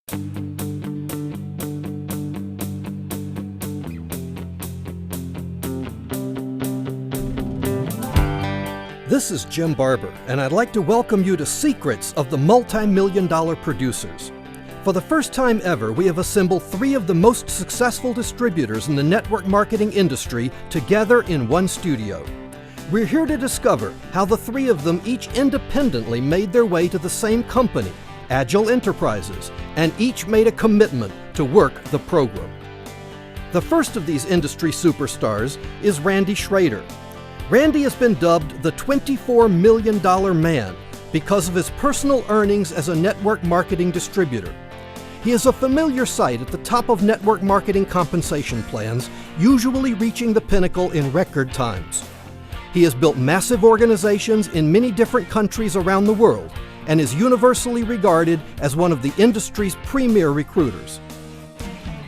This is Jim Barber, and I'd like to welcome you to Secrets of the Multi-Million-Dollar Producers. For the first time ever, we have assembled three of the most successful distributors in the network marketing industry together in one studio. We're here to discover how the three of them each independently made their way to the same company, Agel Enterprises, and each made a commitment to work the program. The first of these industry superstars is Randy Schroeder. Randy has been dubbed the $24 million man because of his personal earnings as a network marketing distributor. He is a familiar sight at the top of network marketing compensation plans, usually reaching the pinnacle in record times. He has built massive organizations in many different countries around the world and is universally regarded as one of the industry's premier recruiters.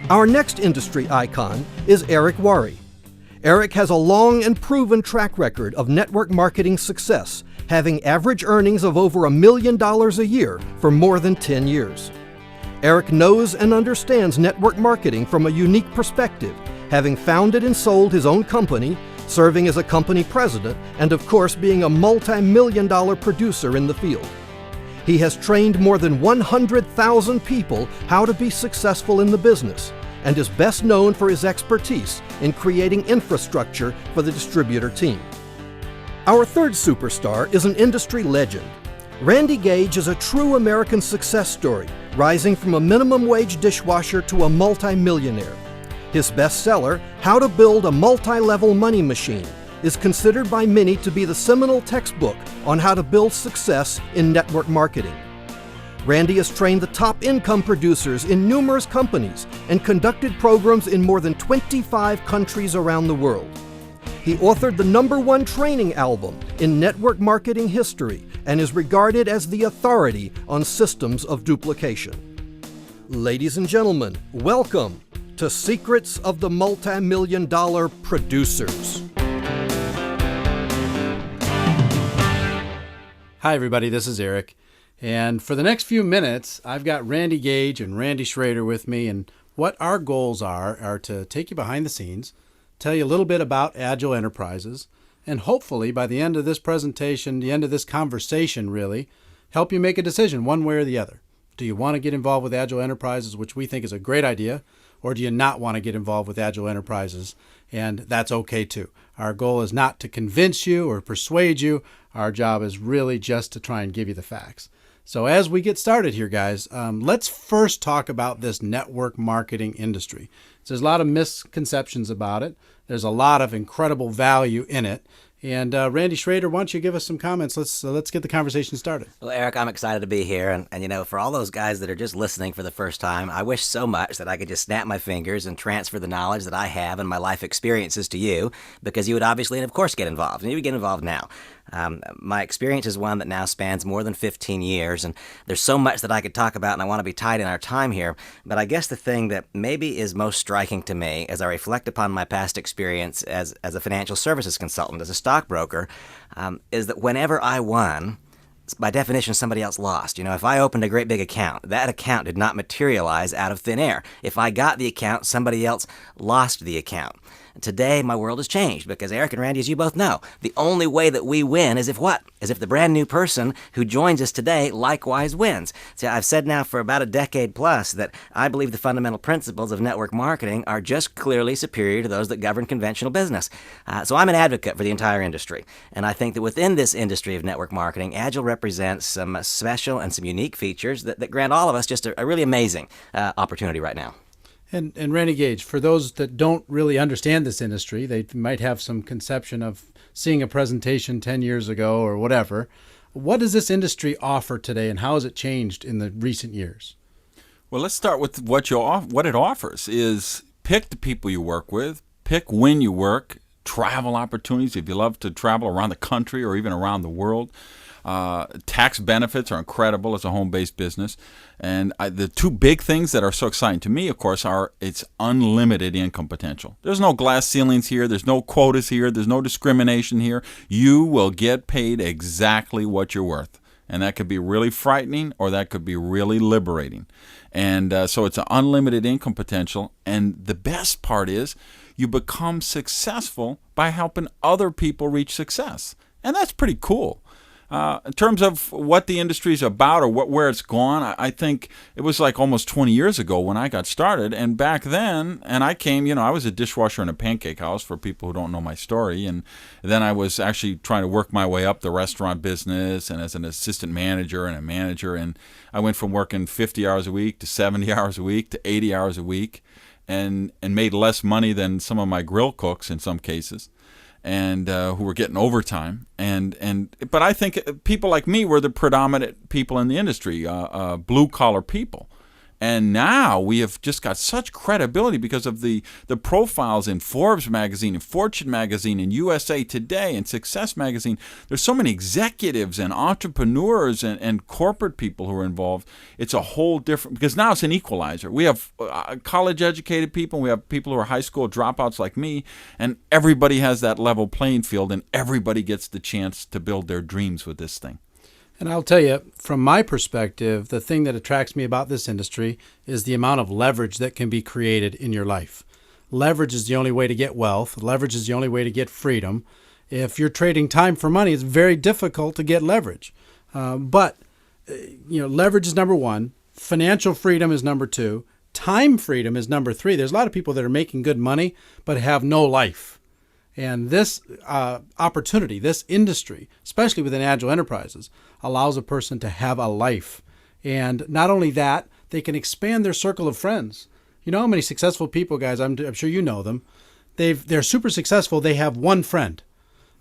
Our next industry icon is Eric Worre. Eric has a long and proven track record of network marketing success, having average earnings of over $1 million a year for more than 10 years. Eric knows and understands network marketing from a unique perspective, having founded and sold his own company, serving as a company president, and of course being a multi-million-dollar producer in the field. He has trained more than 100,000 people how to be successful in the business, and is best known for his expertise in creating infrastructure for the distributor team. Our third superstar is an industry legend. Randy Gage is a true American success story, rising from a minimum wage dishwasher to a multi-millionaire. His bestseller, How to Build a Multi-Level Money Machine, is considered by many to be the seminal textbook on how to build success in network marketing. Randy has trained the top income producers in numerous companies and conducted programs in more than 25 countries around the world. He authored the #1 training album in network marketing history and is regarded as the authority on systems of duplication. Ladies and gentlemen, welcome to Secrets of the Multi-Million-Dollar Producers. Hi everybody, this is Eric. And for the next few minutes, I've got Randy Gage and Randy Schroeder with me, and what our goals are to take you behind the scenes, tell you a little bit about Agel Enterprises, and hopefully by the end of this presentation, the end of this conversation really, help you make a decision one way or the other. Do you want to get involved with Agel Enterprises, which we think is a great idea, or do you not want to get involved with Agel Enterprises? And that's okay too. Our goal is not to convince you or persuade you. Our job is really just to try and give you the facts. So as we get started here, guys, let's first talk about this network marketing industry. So there's a lot of misconceptions about it. There's a lot of incredible value in it. And Randy Schroeder, why don't you give us some comments? Let's get the conversation started. Well, Eric, I'm excited to be here. And you know, for all those guys that are just listening for the first time, I wish so much that I could just snap my fingers and transfer the knowledge that I have and my life experiences to you, because you would obviously and of course get involved. And you would get involved now. My experience is one that now spans more than 15 years, and there's so much that I could talk about, and I want to be tight in our time here. But I guess the thing that maybe is most striking to me as I reflect upon my past experience as a financial services consultant, as a stockbroker, is that whenever I won, by definition, somebody else lost. You know, if I opened a great big account, that account did not materialize out of thin air. If I got the account, somebody else lost the account. Today, my world has changed because Eric and Randy, as you both know, the only way that we win is if what? Is if the brand new person who joins us today likewise wins. See, I've said now for about a decade plus that I believe the fundamental principles of network marketing are just clearly superior to those that govern conventional business. So I'm an advocate for the entire industry. And I think that within this industry of network marketing, Agel represents some special and some unique features that grant all of us just a really amazing opportunity right now. And Randy Gage, for those that don't really understand this industry, they might have some conception of seeing a presentation 10 years ago or whatever. What does this industry offer today, and how has it changed in the recent years? Well, let's start with what it offers is pick the people you work with, pick when you work, travel opportunities if you love to travel around the country or even around the world. Tax benefits are incredible as a home-based business. And the two big things that are so exciting to me, of course, are its unlimited income potential. There's no glass ceilings here. There's no quotas here. There's no discrimination here. You will get paid exactly what you're worth. And that could be really frightening, or that could be really liberating. And so it's an unlimited income potential. And the best part is you become successful by helping other people reach success. And that's pretty cool. In terms of what the industry is about or where it's gone, I think it was like almost 20 years ago when I got started. And back then, and I came, I was a dishwasher in a pancake house for people who don't know my story. And then I was actually trying to work my way up the restaurant business and as an assistant manager and a manager. And I went from working 50 hours a week to 70 hours a week to 80 hours a week and made less money than some of my grill cooks in some cases. And who were getting overtime, but I think people like me were the predominant people in the industry, blue collar people. And now we have just got such credibility because of the profiles in Forbes magazine and Fortune magazine and USA Today and Success magazine. There's so many executives and entrepreneurs and corporate people who are involved. It's a whole different, because now it's an equalizer. We have college educated people, we have people who are high school dropouts like me, and everybody has that level playing field, and everybody gets the chance to build their dreams with this thing. And I'll tell you, from my perspective, the thing that attracts me about this industry is the amount of leverage that can be created in your life. Leverage is the only way to get wealth. Leverage is the only way to get freedom. If you're trading time for money, it's very difficult to get leverage. But leverage is number one. Financial freedom is number two. Time freedom is number three. There's a lot of people that are making good money but have no life. And this opportunity, this industry, especially within Agile Enterprises, allows a person to have a life. And not only that, they can expand their circle of friends. You know how many successful people, guys, I'm sure you know them, they're super successful, they have one friend.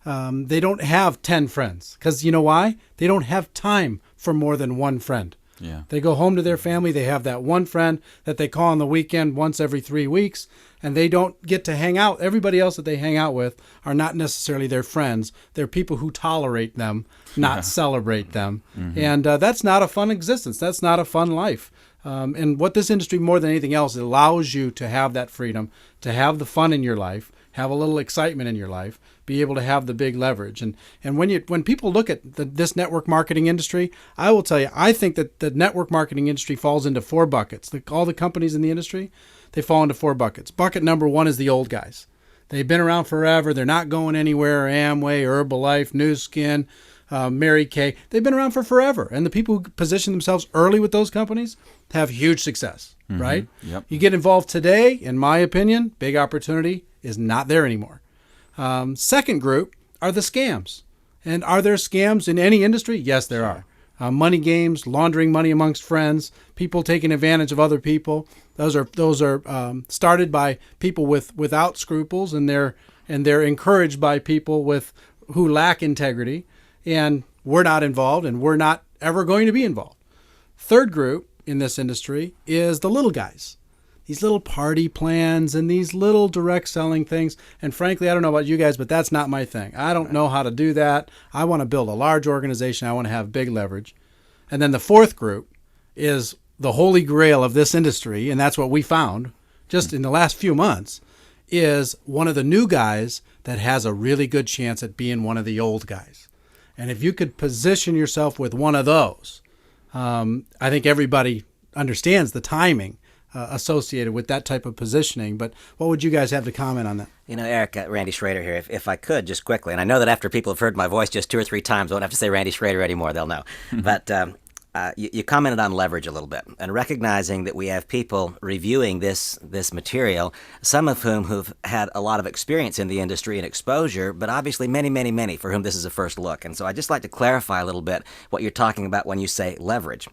They don't have 10 friends. Because you know why? They don't have time for more than one friend. Yeah. They go home to their family, they have that one friend that they call on the weekend once every 3 weeks, and they don't get to hang out. Everybody else that they hang out with are not necessarily their friends. They're people who tolerate them, not celebrate them. Mm-hmm. And that's not a fun existence. That's not a fun life. And what this industry, more than anything else, it allows you to have that freedom, to have the fun in your life, have a little excitement in your life, be able to have the big leverage. And when people look at this network marketing industry, I will tell you, I think that the network marketing industry falls into 4 buckets. All the companies in the industry, they fall into 4 buckets. Bucket number 1 is the old guys. They've been around forever. They're not going anywhere. Amway, Herbalife, New Skin, Mary Kay. They've been around for forever. And the people who position themselves early with those companies have huge success, right? Yep. You get involved today, in my opinion, big opportunity is not there anymore. Second group are the scams. And are there scams in any industry? Yes, there are. Money games, laundering money amongst friends, people taking advantage of other people. Those are started by people without scruples, and they're encouraged by people who lack integrity. And we're not involved, and we're not ever going to be involved. Third group in this industry is the little guys. These little party plans and these little direct selling things. And frankly, I don't know about you guys, but that's not my thing. I don't know how to do that. I want to build a large organization. I want to have big leverage. And then the fourth group is the holy grail of this industry, and that's what we found just in the last few months, is one of the new guys that has a really good chance at being one of the old guys. And if you could position yourself with one of those, I think everybody understands the timing associated with that type of positioning. But what would you guys have to comment on that? Eric, Randy Schroeder here, if I could, just quickly, and I know that after people have heard my voice just 2 or 3 times, I won't have to say Randy Schroeder anymore, they'll know. But you commented on leverage a little bit, and recognizing that we have people reviewing this material, some of whom who've had a lot of experience in the industry and exposure, but obviously many, many, many for whom this is a first look. And so I'd just like to clarify a little bit what you're talking about when you say leverage.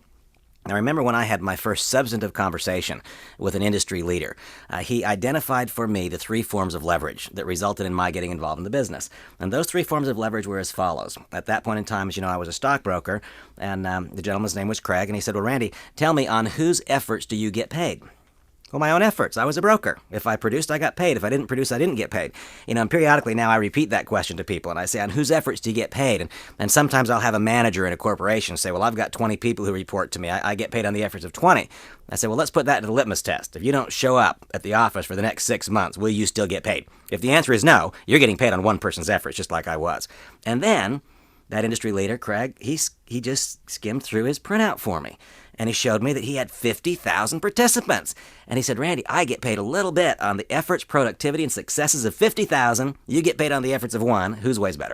Now, remember when I had my first substantive conversation with an industry leader, he identified for me the 3 forms of leverage that resulted in my getting involved in the business. And those 3 forms of leverage were as follows. At that point in time, as you know, I was a stockbroker, and the gentleman's name was Craig, and he said, well, Randy, tell me, on whose efforts do you get paid? Well, my own efforts. I was a broker. If I produced, I got paid. If I didn't produce, I didn't get paid. And periodically now I repeat that question to people, and I say, on whose efforts do you get paid? And sometimes I'll have a manager in a corporation say, well, I've got 20 people who report to me. I get paid on the efforts of 20. I say, well, let's put that to the litmus test. If you don't show up at the office for the next 6 months, will you still get paid? If the answer is no, you're getting paid on one person's efforts, just like I was. And then that industry leader, Craig, he just skimmed through his printout for me. And he showed me that he had 50,000 participants. And he said, Randy, I get paid a little bit on the efforts, productivity, and successes of 50,000. You get paid on the efforts of one. Whose way's better?